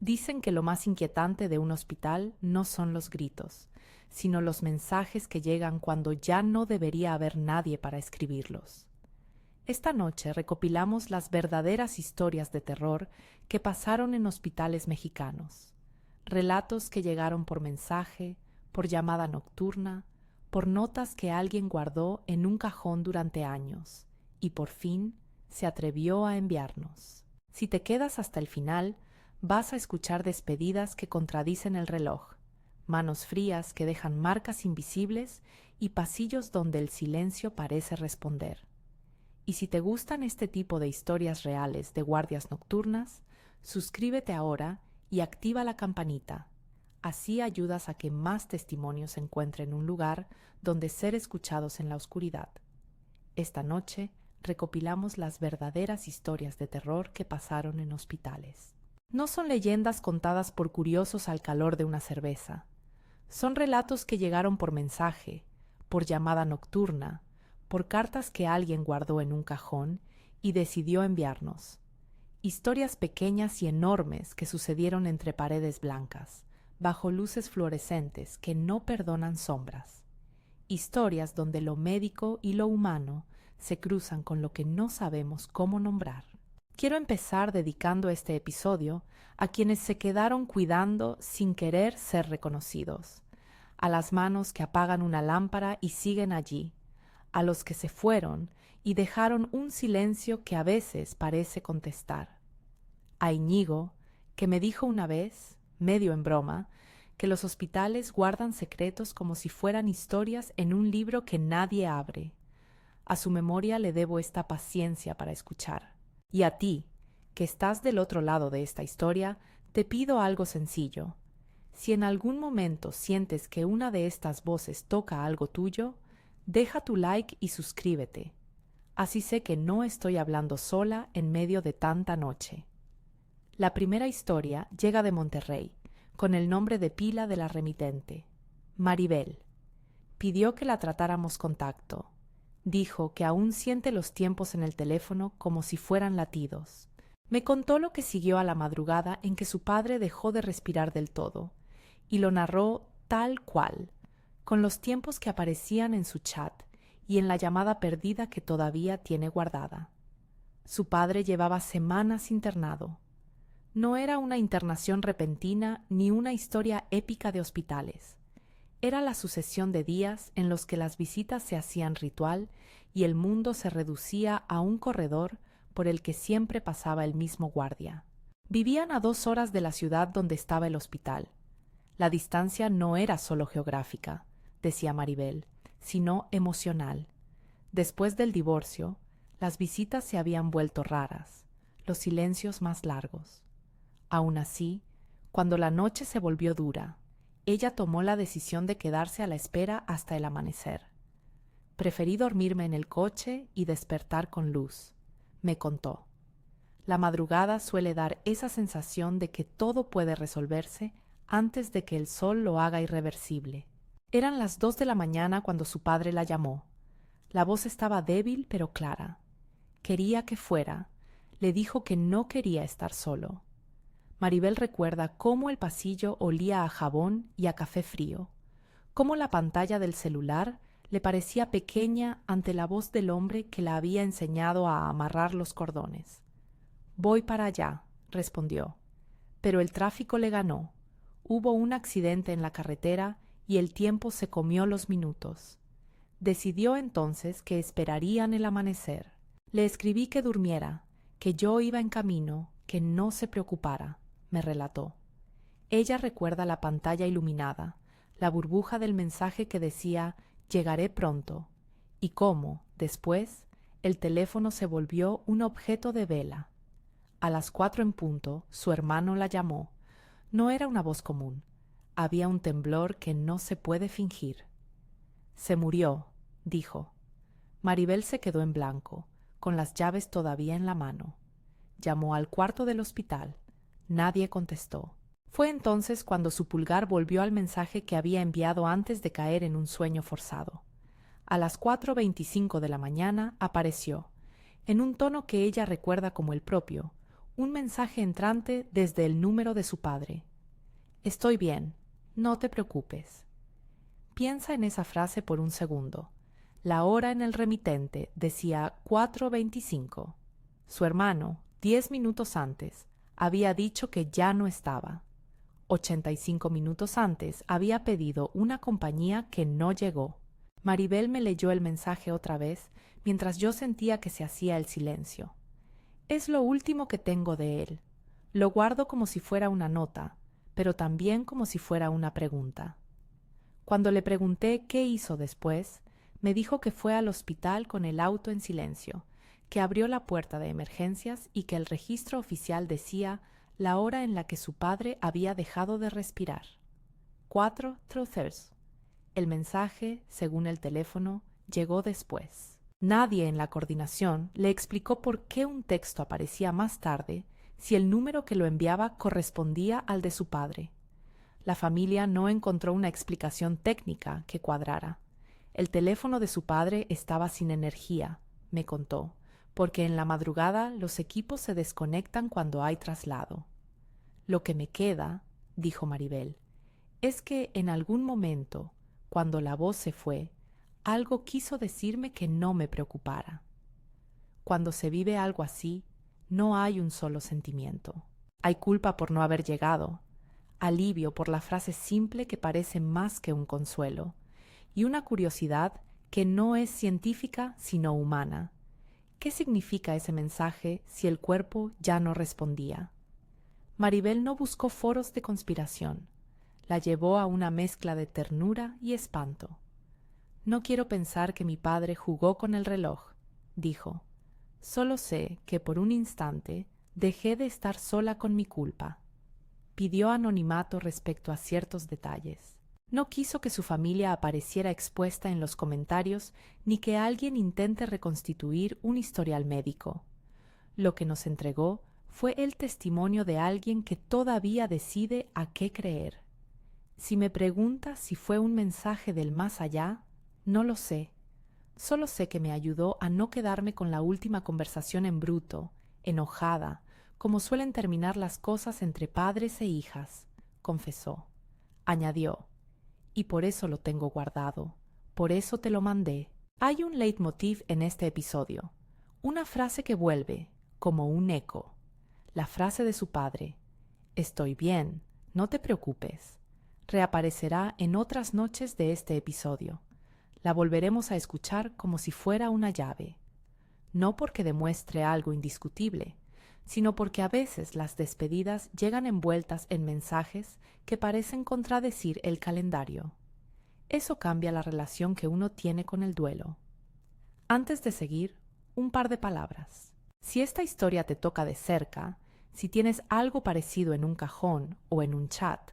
Dicen que lo más inquietante de un hospital no son los gritos, sino los mensajes que llegan cuando ya no debería haber nadie para escribirlos. Esta noche recopilamos las verdaderas historias de terror que pasaron en hospitales mexicanos. Relatos que llegaron por mensaje, por llamada nocturna, por notas que alguien guardó en un cajón durante años y por fin se atrevió a enviarnos. Si te quedas hasta el final, vas a escuchar despedidas que contradicen el reloj, manos frías que dejan marcas invisibles y pasillos donde el silencio parece responder. Y si te gustan este tipo de historias reales de guardias nocturnas, suscríbete ahora y activa la campanita. Así ayudas a que más testimonios encuentren un lugar donde ser escuchados en la oscuridad. Esta noche recopilamos las verdaderas historias de terror que pasaron en hospitales. No son leyendas contadas por curiosos al calor de una cerveza. Son relatos que llegaron por mensaje, por llamada nocturna, por cartas que alguien guardó en un cajón y decidió enviarnos. Historias pequeñas y enormes que sucedieron entre paredes blancas, bajo luces fluorescentes que no perdonan sombras. Historias donde lo médico y lo humano se cruzan con lo que no sabemos cómo nombrar. Quiero empezar dedicando este episodio a quienes se quedaron cuidando sin querer ser reconocidos, a las manos que apagan una lámpara y siguen allí, a los que se fueron y dejaron un silencio que a veces parece contestar. A Íñigo, que me dijo una vez, medio en broma, que los hospitales guardan secretos como si fueran historias en un libro que nadie abre. A su memoria le debo esta paciencia para escuchar. Y a ti, que estás del otro lado de esta historia, te pido algo sencillo. Si en algún momento sientes que una de estas voces toca algo tuyo, deja tu like y suscríbete. Así sé que no estoy hablando sola en medio de tanta noche. La primera historia llega de Monterrey, con el nombre de pila de la remitente, Maribel. Pidió que la tratáramos con tacto. Dijo que aún siente los tiempos en el teléfono como si fueran latidos. Me contó lo que siguió a la madrugada en que su padre dejó de respirar del todo, y lo narró tal cual, con los tiempos que aparecían en su chat y en la llamada perdida que todavía tiene guardada. Su padre llevaba semanas internado. No era una internación repentina ni una historia épica de hospitales. Era la sucesión de días en los que las visitas se hacían ritual y el mundo se reducía a un corredor por el que siempre pasaba el mismo guardia. Vivían a 2 horas de la ciudad donde estaba el hospital. La distancia no era solo geográfica, decía Maribel, sino emocional. Después del divorcio, las visitas se habían vuelto raras, los silencios más largos. Aún así, cuando la noche se volvió dura, ella tomó la decisión de quedarse a la espera hasta el amanecer. Preferí dormirme en el coche y despertar con luz, me contó. La madrugada suele dar esa sensación de que todo puede resolverse antes de que el sol lo haga irreversible. Eran las 2 de la mañana cuando su padre la llamó. La voz estaba débil pero clara. Quería que fuera. Le dijo que no quería estar solo. Maribel recuerda cómo el pasillo olía a jabón y a café frío, cómo la pantalla del celular le parecía pequeña ante la voz del hombre que la había enseñado a amarrar los cordones. «Voy para allá», respondió. Pero el tráfico le ganó. Hubo un accidente en la carretera y el tiempo se comió los minutos. Decidió entonces que esperarían el amanecer. Le escribí que durmiera, que yo iba en camino, que no se preocupara, me relató. Ella recuerda la pantalla iluminada, la burbuja del mensaje que decía «Llegaré pronto», y cómo, después, el teléfono se volvió un objeto de vela. A las 4 en punto, su hermano la llamó. No era una voz común. Había un temblor que no se puede fingir. «Se murió», dijo. Maribel se quedó en blanco, con las llaves todavía en la mano. Llamó al cuarto del hospital. Nadie contestó. Fue entonces cuando su pulgar volvió al mensaje que había enviado antes de caer en un sueño forzado. A las 4:25 de la mañana apareció, en un tono que ella recuerda como el propio, un mensaje entrante desde el número de su padre. Estoy bien, no te preocupes. Piensa en esa frase por un segundo. La hora en el remitente decía 4:25. Su hermano, 10 minutos antes, había dicho que ya no estaba. 85 minutos antes había pedido una compañía que no llegó. Maribel me leyó el mensaje otra vez mientras yo sentía que se hacía el silencio. Es lo último que tengo de él. Lo guardo como si fuera una nota, pero también como si fuera una pregunta. Cuando le pregunté qué hizo después, me dijo que fue al hospital con el auto en silencio, que abrió la puerta de emergencias y que el registro oficial decía la hora en la que su padre había dejado de respirar. 4 Truthers. El mensaje, según el teléfono, llegó después. Nadie en la coordinación le explicó por qué un texto aparecía más tarde si el número que lo enviaba correspondía al de su padre. La familia no encontró una explicación técnica que cuadrara. El teléfono de su padre estaba sin energía, me contó, porque en la madrugada los equipos se desconectan cuando hay traslado. Lo que me queda, dijo Maribel, es que en algún momento, cuando la voz se fue, algo quiso decirme que no me preocupara. Cuando se vive algo así, no hay un solo sentimiento. Hay culpa por no haber llegado, alivio por la frase simple que parece más que un consuelo, y una curiosidad que no es científica sino humana. ¿Qué significa ese mensaje si el cuerpo ya no respondía? Maribel no buscó foros de conspiración. La llevó a una mezcla de ternura y espanto. No quiero pensar que mi padre jugó con el reloj, dijo. Solo sé que por un instante dejé de estar sola con mi culpa. Pidió anonimato respecto a ciertos detalles. No quiso que su familia apareciera expuesta en los comentarios ni que alguien intente reconstituir un historial médico. Lo que nos entregó fue el testimonio de alguien que todavía decide a qué creer. Si me preguntas si fue un mensaje del más allá, no lo sé. Solo sé que me ayudó a no quedarme con la última conversación en bruto, enojada, como suelen terminar las cosas entre padres e hijas, confesó. Añadió, y por eso lo tengo guardado, por eso te lo mandé. Hay un leitmotiv en este episodio, una frase que vuelve, como un eco. La frase de su padre, estoy bien, no te preocupes, reaparecerá en otras noches de este episodio. La volveremos a escuchar como si fuera una llave, no porque demuestre algo indiscutible, sino porque a veces las despedidas llegan envueltas en mensajes que parecen contradecir el calendario. Eso cambia la relación que uno tiene con el duelo. Antes de seguir, un par de palabras. Si esta historia te toca de cerca, si tienes algo parecido en un cajón o en un chat,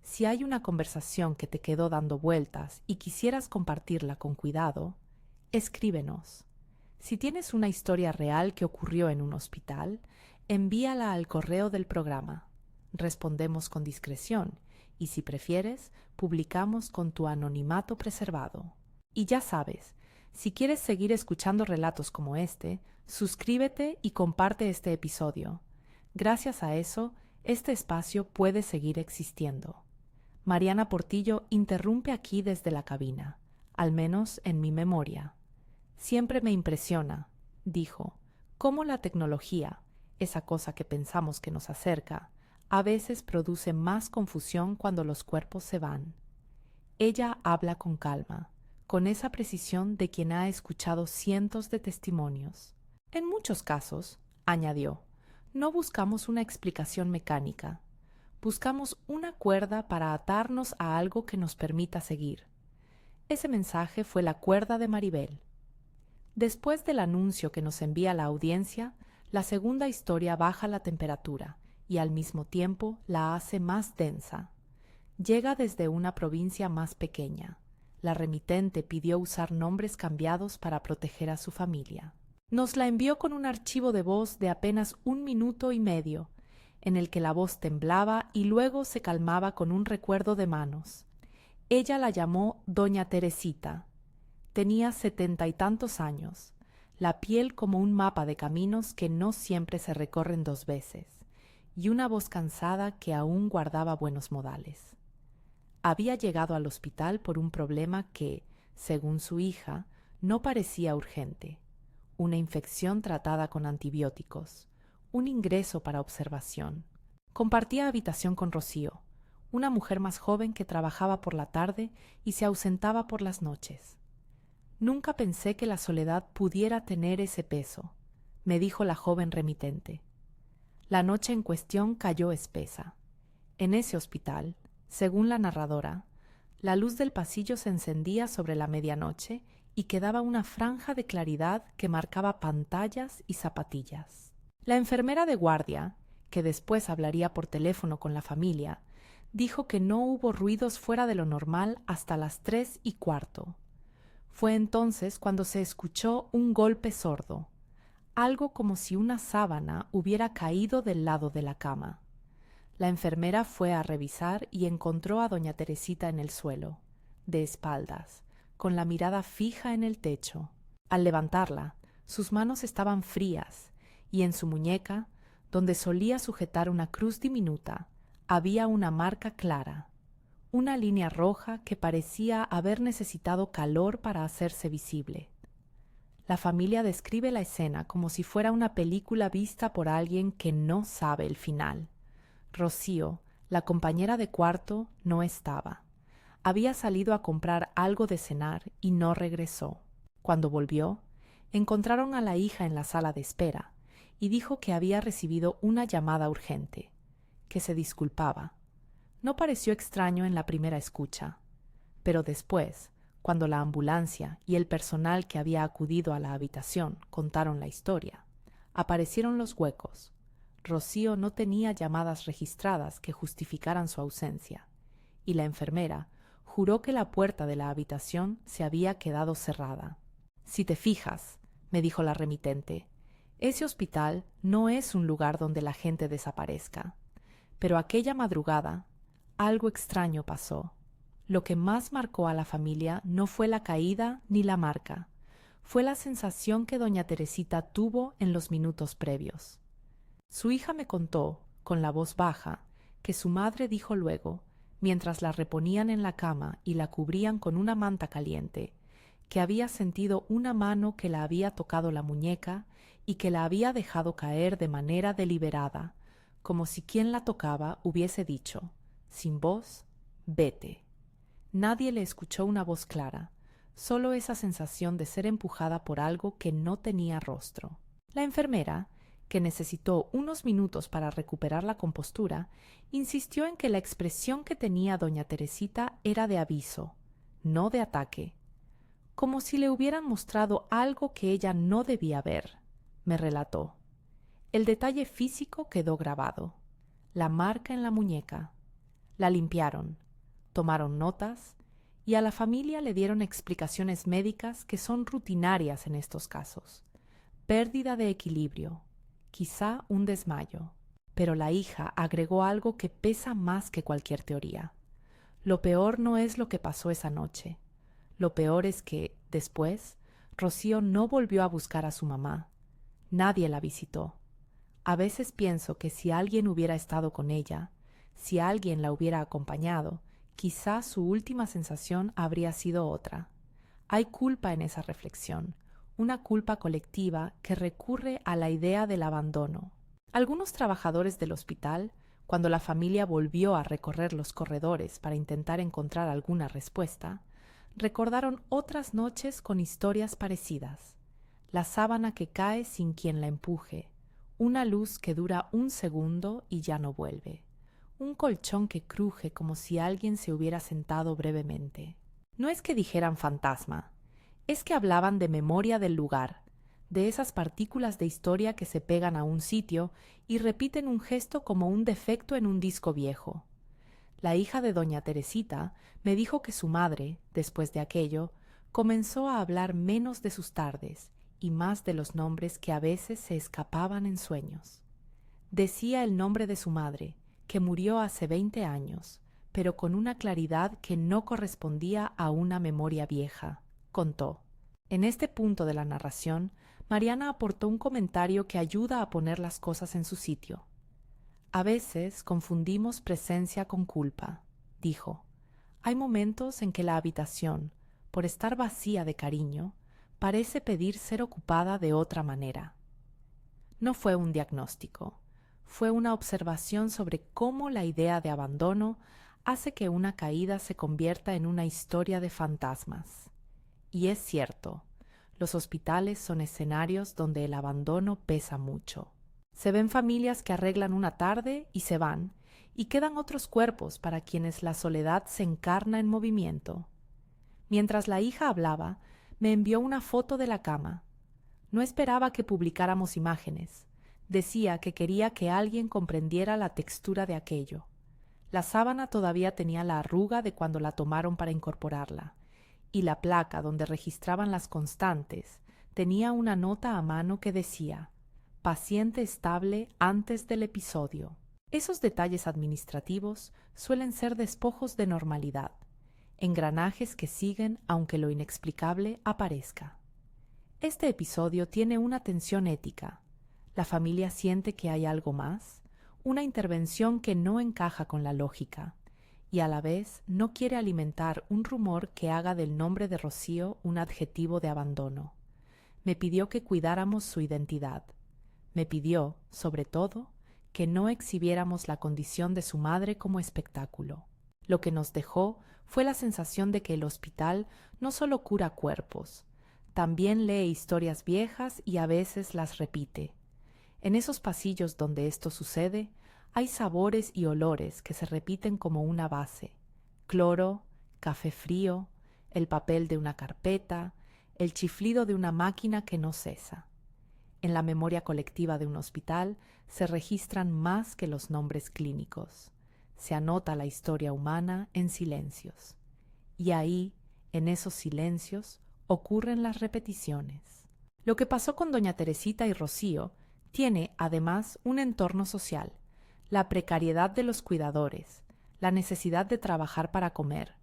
si hay una conversación que te quedó dando vueltas y quisieras compartirla con cuidado, escríbenos. Si tienes una historia real que ocurrió en un hospital, envíala al correo del programa. Respondemos con discreción y, si prefieres, publicamos con tu anonimato preservado. Y ya sabes, si quieres seguir escuchando relatos como este, suscríbete y comparte este episodio. Gracias a eso, este espacio puede seguir existiendo. Mariana Portillo interrumpe aquí desde la cabina, al menos en mi memoria. Siempre me impresiona, dijo, cómo la tecnología, esa cosa que pensamos que nos acerca, a veces produce más confusión cuando los cuerpos se van. Ella habla con calma, con esa precisión de quien ha escuchado cientos de testimonios. En muchos casos, añadió, no buscamos una explicación mecánica. Buscamos una cuerda para atarnos a algo que nos permita seguir. Ese mensaje fue la cuerda de Maribel. Después del anuncio que nos envía la audiencia, la segunda historia baja la temperatura y al mismo tiempo la hace más densa. Llega desde una provincia más pequeña. La remitente pidió usar nombres cambiados para proteger a su familia. Nos la envió con un archivo de voz de apenas 1 minuto y medio, en el que la voz temblaba y luego se calmaba con un recuerdo de manos. Ella la llamó Doña Teresita. Tenía 70 y tantos años. la piel como un mapa de caminos que no siempre se recorren dos veces, y una voz cansada que aún guardaba buenos modales. Había llegado al hospital por un problema que, según su hija, no parecía urgente: una infección tratada con antibióticos, un ingreso para observación. Compartía habitación con Rocío, una mujer más joven que trabajaba por la tarde y se ausentaba por las noches. Nunca pensé que la soledad pudiera tener ese peso, me dijo la joven remitente. La noche en cuestión cayó espesa. En ese hospital, según la narradora, la luz del pasillo se encendía sobre la medianoche y quedaba una franja de claridad que marcaba pantallas y zapatillas. La enfermera de guardia, que después hablaría por teléfono con la familia, dijo que no hubo ruidos fuera de lo normal hasta las 3:15. Fue entonces cuando se escuchó un golpe sordo, algo como si una sábana hubiera caído del lado de la cama. La enfermera fue a revisar y encontró a doña Teresita en el suelo, de espaldas, con la mirada fija en el techo. Al levantarla, sus manos estaban frías y en su muñeca, donde solía sujetar una cruz diminuta, había una marca clara, una línea roja que parecía haber necesitado calor para hacerse visible. La familia describe la escena como si fuera una película vista por alguien que no sabe el final. Rocío, la compañera de cuarto, no estaba. Había salido a comprar algo de cenar y no regresó. Cuando volvió, encontraron a la hija en la sala de espera y dijo que había recibido una llamada urgente, que se disculpaba. No pareció extraño en la primera escucha, pero después, cuando la ambulancia y el personal que había acudido a la habitación contaron la historia, aparecieron los huecos. Rocío no tenía llamadas registradas que justificaran su ausencia, y la enfermera juró que la puerta de la habitación se había quedado cerrada. «Si te fijas», me dijo la remitente, «ese hospital no es un lugar donde la gente desaparezca. Pero aquella madrugada algo extraño pasó. Lo que más marcó a la familia no fue la caída ni la marca, fue la sensación que doña Teresita tuvo en los minutos previos». Su hija me contó, con la voz baja, que su madre dijo luego, mientras la reponían en la cama y la cubrían con una manta caliente, que había sentido una mano que la había tocado la muñeca y que la había dejado caer de manera deliberada, como si quien la tocaba hubiese dicho, sin voz, «vete». Nadie le escuchó una voz clara, solo esa sensación de ser empujada por algo que no tenía rostro. La enfermera, que necesitó unos minutos para recuperar la compostura, insistió en que la expresión que tenía doña Teresita era de aviso, no de ataque, como si le hubieran mostrado algo que ella no debía ver, me relató. El detalle físico quedó grabado, la marca en la muñeca. La limpiaron, tomaron notas y a la familia le dieron explicaciones médicas que son rutinarias en estos casos. Pérdida de equilibrio, quizá un desmayo. Pero la hija agregó algo que pesa más que cualquier teoría. Lo peor no es lo que pasó esa noche. Lo peor es que, después, Rocío no volvió a buscar a su mamá. Nadie la visitó. A veces pienso que si alguien hubiera estado con ella, si alguien la hubiera acompañado, quizá su última sensación habría sido otra. Hay culpa en esa reflexión, una culpa colectiva que recurre a la idea del abandono. Algunos trabajadores del hospital, cuando la familia volvió a recorrer los corredores para intentar encontrar alguna respuesta, recordaron otras noches con historias parecidas. La sábana que cae sin quien la empuje, una luz que dura un segundo y ya no vuelve, un colchón que cruje como si alguien se hubiera sentado brevemente. No es que dijeran fantasma, es que hablaban de memoria del lugar, de esas partículas de historia que se pegan a un sitio y repiten un gesto como un defecto en un disco viejo. La hija de doña Teresita me dijo que su madre, después de aquello, comenzó a hablar menos de sus tardes y más de los nombres que a veces se escapaban en sueños. Decía el nombre de su madre, que murió hace 20 años, pero con una claridad que no correspondía a una memoria vieja. Contó. En este punto de la narración Mariana aportó un comentario que ayuda a poner las cosas en su sitio. A veces confundimos presencia con culpa, dijo. Hay momentos en que la habitación, por estar vacía de cariño, parece pedir ser ocupada de otra manera. No fue un diagnóstico, fue una observación sobre cómo la idea de abandono hace que una caída se convierta en una historia de fantasmas. Y es cierto, los hospitales son escenarios donde el abandono pesa mucho. Se ven familias que arreglan una tarde y se van, y quedan otros cuerpos para quienes la soledad se encarna en movimiento. Mientras la hija hablaba, me envió una foto de la cama. No esperaba que publicáramos imágenes. Decía que quería que alguien comprendiera la textura de aquello. La sábana todavía tenía la arruga de cuando la tomaron para incorporarla, y la placa donde registraban las constantes tenía una nota a mano que decía: paciente estable antes del episodio. Esos detalles administrativos suelen ser despojos de normalidad, engranajes que siguen aunque lo inexplicable aparezca. Este episodio tiene una tensión ética. La familia siente que hay algo más, una intervención que no encaja con la lógica, y a la vez no quiere alimentar un rumor que haga del nombre de Rocío un adjetivo de abandono. Me pidió que cuidáramos su identidad. Me pidió, sobre todo, que no exhibiéramos la condición de su madre como espectáculo. Lo que nos dejó fue la sensación de que el hospital no solo cura cuerpos, también lee historias viejas y a veces las repite. En esos pasillos donde esto sucede, hay sabores y olores que se repiten como una base: cloro, café frío, el papel de una carpeta, el chiflido de una máquina que no cesa. En la memoria colectiva de un hospital se registran más que los nombres clínicos. Se anota la historia humana en silencios. Y ahí, en esos silencios, ocurren las repeticiones. Lo que pasó con doña Teresita y Rocío tiene, además, un entorno social: la precariedad de los cuidadores, la necesidad de trabajar para comer,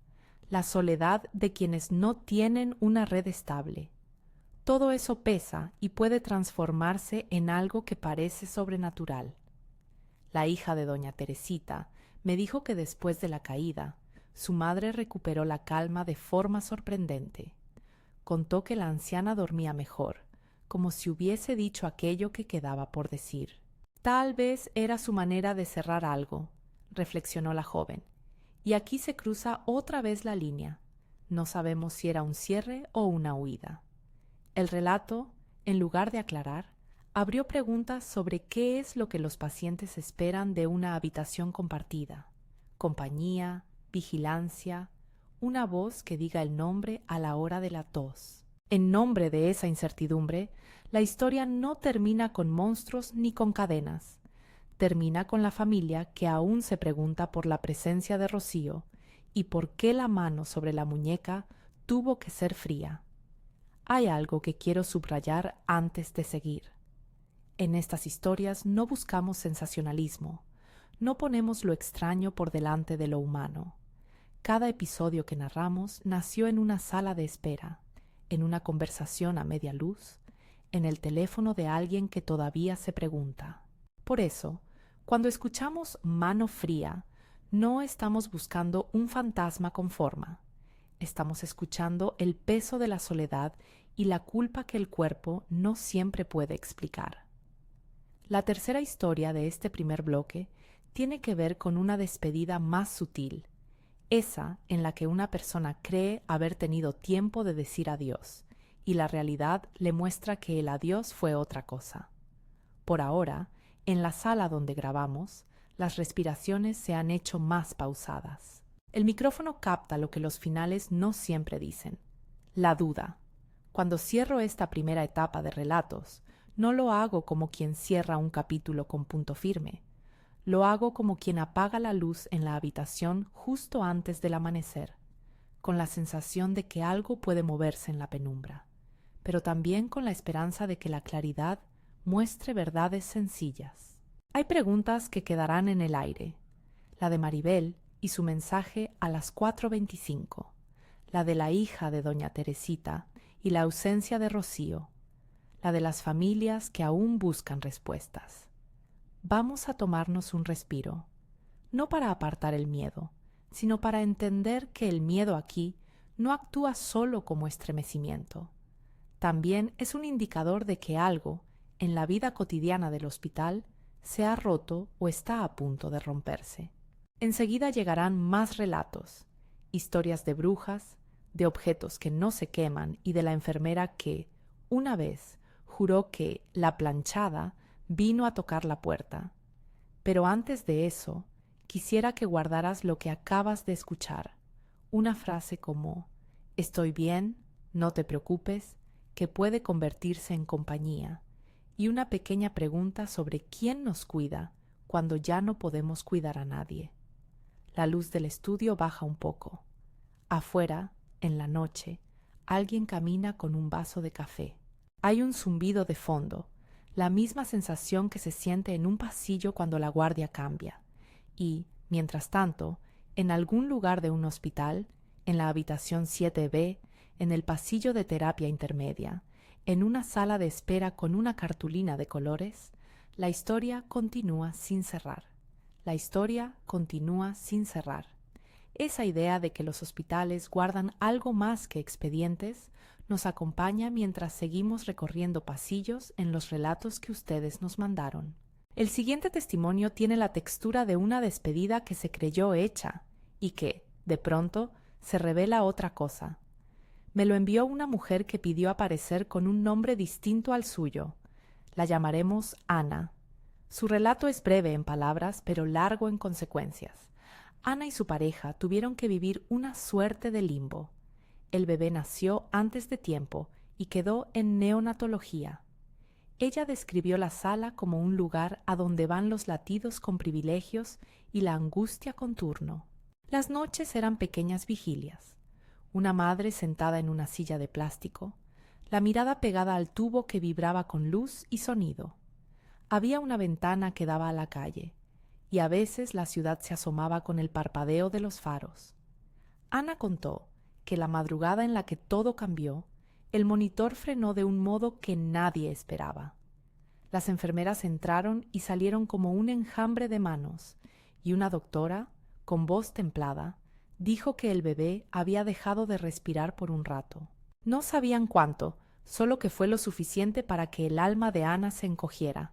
la soledad de quienes no tienen una red estable. Todo eso pesa y puede transformarse en algo que parece sobrenatural. La hija de doña Teresita me dijo que después de la caída, su madre recuperó la calma de forma sorprendente. Contó que la anciana dormía mejor, como si hubiese dicho aquello que quedaba por decir. Tal vez era su manera de cerrar algo, reflexionó la joven. Y aquí se cruza otra vez la línea. No sabemos si era un cierre o una huida. El relato, en lugar de aclarar, abrió preguntas sobre qué es lo que los pacientes esperan de una habitación compartida: compañía, vigilancia, una voz que diga el nombre a la hora de la tos. En nombre de esa incertidumbre, la historia no termina con monstruos ni con cadenas. Termina con la familia que aún se pregunta por la presencia de Rocío y por qué la mano sobre la muñeca tuvo que ser fría. Hay algo que quiero subrayar antes de seguir. En estas historias no buscamos sensacionalismo, no ponemos lo extraño por delante de lo humano. Cada episodio que narramos nació en una sala de espera, en una conversación a media luz, en el teléfono de alguien que todavía se pregunta. Por eso, cuando escuchamos mano fría, no estamos buscando un fantasma con forma. Estamos escuchando el peso de la soledad y la culpa que el cuerpo no siempre puede explicar. La tercera historia de este primer bloque tiene que ver con una despedida más sutil, esa en la que una persona cree haber tenido tiempo de decir adiós, y la realidad le muestra que el adiós fue otra cosa. Por ahora, en la sala donde grabamos, las respiraciones se han hecho más pausadas. El micrófono capta lo que los finales no siempre dicen: la duda. Cuando cierro esta primera etapa de relatos, no lo hago como quien cierra un capítulo con punto firme. Lo hago como quien apaga la luz en la habitación justo antes del amanecer, con la sensación de que algo puede moverse en la penumbra, pero también con la esperanza de que la claridad muestre verdades sencillas. Hay preguntas que quedarán en el aire: la de Maribel y su mensaje a las 4:25, la de la hija de doña Teresita y la ausencia de Rocío, la de las familias que aún buscan respuestas. Vamos a tomarnos un respiro, no para apartar el miedo, sino para entender que el miedo aquí no actúa solo como estremecimiento. También es un indicador de que algo, en la vida cotidiana del hospital, se ha roto o está a punto de romperse. Enseguida llegarán más relatos, historias de brujas, de objetos que no se queman y de la enfermera que, una vez, juró que la planchada vino a tocar la puerta. Pero antes de eso, quisiera que guardaras lo que acabas de escuchar, una frase como «Estoy bien, no te preocupes», que puede convertirse en compañía, y una pequeña pregunta sobre quién nos cuida cuando ya no podemos cuidar a nadie. La luz del estudio baja un poco. Afuera, en la noche, alguien camina con un vaso de café. Hay un zumbido de fondo, la misma sensación que se siente en un pasillo cuando la guardia cambia. Y, mientras tanto, en algún lugar de un hospital, en la habitación 7B, en el pasillo de terapia intermedia, en una sala de espera con una cartulina de colores, la historia continúa sin cerrar. La historia continúa sin cerrar. Esa idea de que los hospitales guardan algo más que expedientes nos acompaña mientras seguimos recorriendo pasillos en los relatos que ustedes nos mandaron. El siguiente testimonio tiene la textura de una despedida que se creyó hecha y que, de pronto, se revela otra cosa. Me lo envió una mujer que pidió aparecer con un nombre distinto al suyo. La llamaremos Ana. Su relato es breve en palabras, pero largo en consecuencias. Ana y su pareja tuvieron que vivir una suerte de limbo. El bebé nació antes de tiempo y quedó en neonatología. Ella describió la sala como un lugar a donde van los latidos con privilegios y la angustia con turno. Las noches eran pequeñas vigilias. Una madre sentada en una silla de plástico, la mirada pegada al tubo que vibraba con luz y sonido. Había una ventana que daba a la calle, y a veces la ciudad se asomaba con el parpadeo de los faros. Ana contó que la madrugada en la que todo cambió, el monitor frenó de un modo que nadie esperaba. Las enfermeras entraron y salieron como un enjambre de manos, y una doctora, con voz templada, dijo que el bebé había dejado de respirar por un rato. No sabían cuánto, solo que fue lo suficiente para que el alma de Ana se encogiera.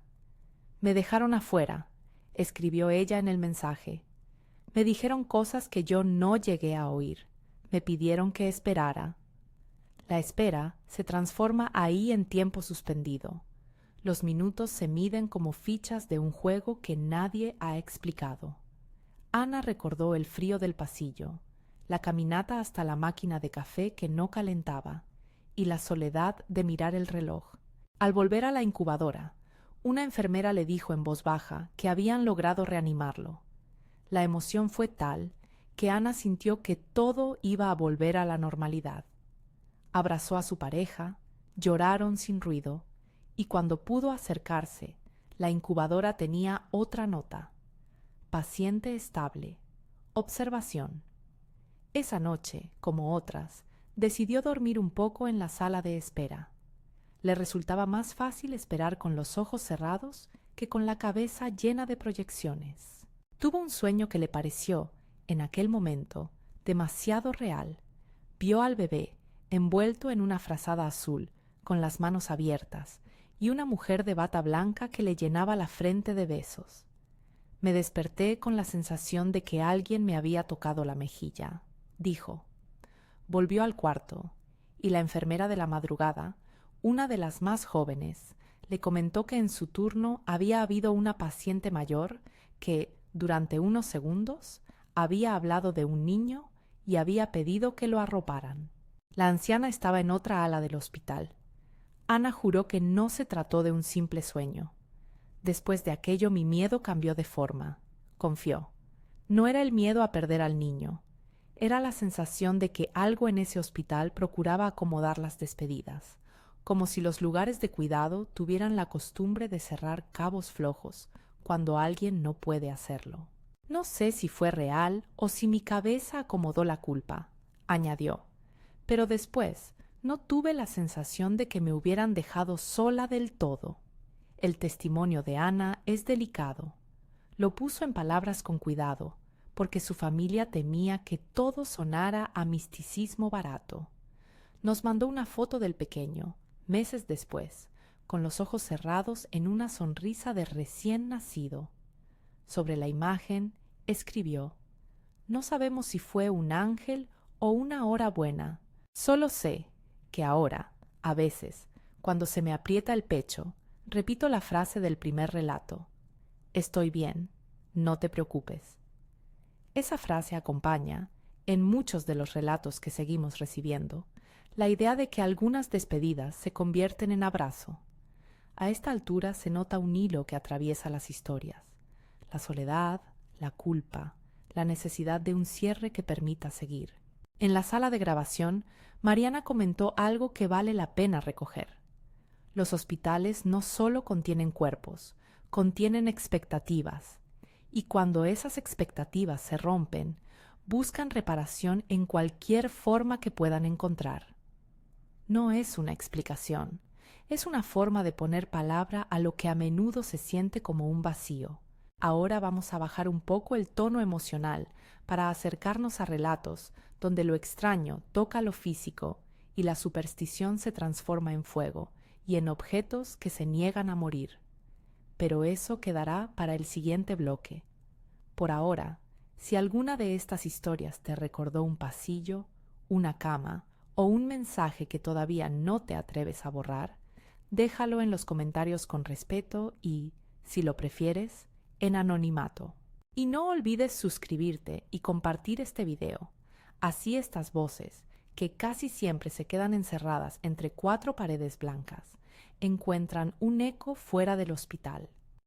«Me dejaron afuera», escribió ella en el mensaje. «Me dijeron cosas que yo no llegué a oír. Me pidieron que esperara». La espera se transforma ahí en tiempo suspendido. Los minutos se miden como fichas de un juego que nadie ha explicado. Ana recordó el frío del pasillo, la caminata hasta la máquina de café que no calentaba y la soledad de mirar el reloj. Al volver a la incubadora, una enfermera le dijo en voz baja que habían logrado reanimarlo. La emoción fue tal que Ana sintió que todo iba a volver a la normalidad. Abrazó a su pareja, lloraron sin ruido, y cuando pudo acercarse, la incubadora tenía otra nota: paciente estable, observación. Esa noche, como otras, decidió dormir un poco en la sala de espera. Le resultaba más fácil esperar con los ojos cerrados que con la cabeza llena de proyecciones. Tuvo un sueño que le pareció, en aquel momento, demasiado real. Vio al bebé, envuelto en una frazada azul, con las manos abiertas, y una mujer de bata blanca que le llenaba la frente de besos. Me desperté con la sensación de que alguien me había tocado la mejilla, dijo. Volvió al cuarto, y la enfermera de la madrugada, una de las más jóvenes, le comentó que en su turno había habido una paciente mayor que, durante unos segundos, había hablado de un niño y había pedido que lo arroparan. La anciana estaba en otra ala del hospital. Ana juró que no se trató de un simple sueño. Después de aquello mi miedo cambió de forma, confió. No era el miedo a perder al niño, era la sensación de que algo en ese hospital procuraba acomodar las despedidas, como si los lugares de cuidado tuvieran la costumbre de cerrar cabos flojos cuando alguien no puede hacerlo. No sé si fue real o si mi cabeza acomodó la culpa, añadió, pero después, No tuve la sensación de que me hubieran dejado sola del todo. El testimonio de Ana es delicado. Lo puso en palabras con cuidado, porque su familia temía que todo sonara a misticismo barato. Nos mandó una foto del pequeño, meses después, con los ojos cerrados en una sonrisa de recién nacido. Sobre la imagen escribió: "No sabemos si fue un ángel o una hora buena. Solo sé que ahora, a veces, cuando se me aprieta el pecho, repito la frase del primer relato: Estoy bien, no te preocupes". Esa frase acompaña, en muchos de los relatos que seguimos recibiendo, la idea de que algunas despedidas se convierten en abrazo. A esta altura se nota un hilo que atraviesa las historias: la soledad, la culpa, la necesidad de un cierre que permita seguir. En la sala de grabación, Mariana comentó algo que vale la pena recoger. Los hospitales no solo contienen cuerpos, contienen expectativas, y cuando esas expectativas se rompen, buscan reparación en cualquier forma que puedan encontrar. No es una explicación, es una forma de poner palabra a lo que a menudo se siente como un vacío. Ahora vamos a bajar un poco el tono emocional para acercarnos a relatos donde lo extraño toca lo físico y la superstición se transforma en fuego y en objetos que se niegan a morir. Pero eso quedará para el siguiente bloque. Por ahora, si alguna de estas historias te recordó un pasillo, una cama o un mensaje que todavía no te atreves a borrar, déjalo en los comentarios con respeto y, si lo prefieres, en anonimato. Y no olvides suscribirte y compartir este video. Así estas voces, que casi siempre se quedan encerradas entre 4 paredes blancas, encuentran un eco fuera del hospital.